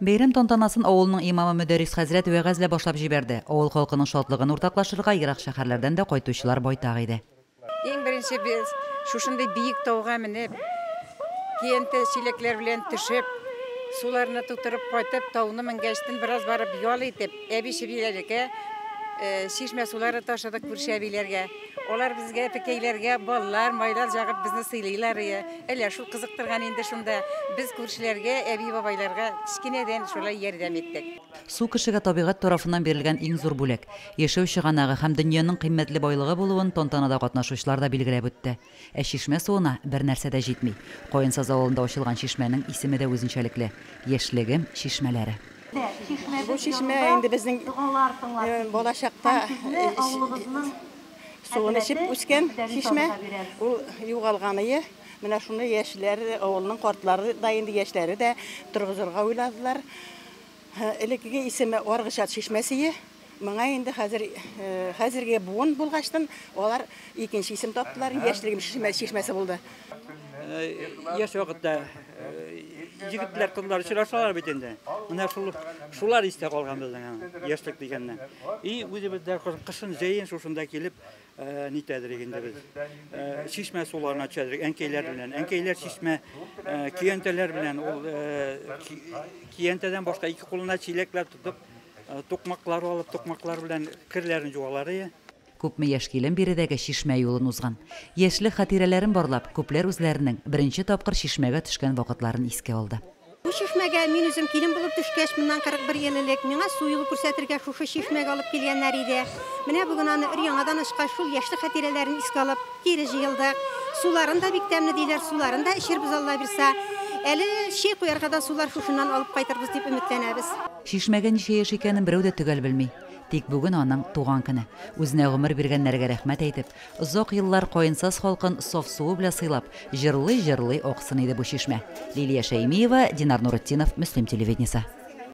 Бәйрәм тантанасын авылның имамы Мөдәррис хәзрәт вәгазьлә башлап җибәрде. Авыл халкының шатлыгын уртаклашырга ерак шәһәрләрдән дә кайтучылар байтак иде. Иң беренче без шушындай биек тауга менеп, киенте чилекләр белән төшеп, суларны тутырып кайтып, тауны менгәчтен бераз барып ял итеп, әби-шибиләргә, чишмә сулары ташыдык күрше әбиләргә. Олар безгә пекейләргә баллар, майлар жагып безне сыйлыйлар. Әле шул кызыктырган инде шунда без күршеләргә, әби-бабайларга кичкенәдән шулай ярдәм иттек. Су кешегә табигать тарафыннан бирелгән иң зур бүләк. Яшәү чыганагы һәм дөньяның кыйммәтле байлыгы булуын тантанада катнашучылар да билгеләп үтте. Ә чишмә суына бер нәрсә дә җитми. Каенсаз авылында ачылган чишмәнең исеме дә үзенчәлекле. Яшьлегем чишмәләре. Бу чишмә инде безнең болашакта суын эчеп үскән чишмә. Ул югалганы. Менә шуны яшьләр, авылның картлары да инде яшьләре дә торгызырга уйладылар. Элекеге исеме Аргышат чишмәсе. Моңа инде хәзергә буын булгачтан алар икенче исем таптылар. Яшьлегем чишмәсе булды. Яшь вакытта егетләр кызлар очрашалар бит инде. Менә шулар истә калган безнең яшьлек дигәннән. И үзебездә кышын җәен шушында килеп нитәдер инде без. Чишмә суларына төшәдек әнкәйләр белән. Әнкәйләр чишмә киянтәләр белән ул киянтәдән башка ике кулына чиләкләр тотып, тукмаклар алып, тукмаклар белән кирләрен җуалар. Күпме яшь килен биредәге чишмә юлын узган. Яшьлек хатирәләрен барлап, күпләр үзләренең беренче тапкыр чишмәгә төшкән вакытларын искә алды. Бу чишмәгә мин үзем килен булып төшкәч, моннан 41 ел элек миңа су юлы күрсәтергә шушы чишмәгә алып килгәннәр иде. Менә бүген аны өр-яңадан ышка шул яшьлек хатирәләрен искә алып кире җыелдык. Суларын да бик тәмле диләр, суларын да эчербез Алла бирсә. Әле чәй куярга да сулар шушыннан алып кайтырбыз дип өметләнәбез. Чишмәгә ничә яшь икәнен берәү дә төгәл белми. Тик бүген аның туган көне. Үзенә гомер биргәннәргә рәхмәт әйтеп, озак еллар каенсаз халкын саф суы белән сыйлап, җырлый-җырлый аксын иде бу чишмә. Лилия Шәймиева, Динар Нуретдинов, Мөслим телевидениесе.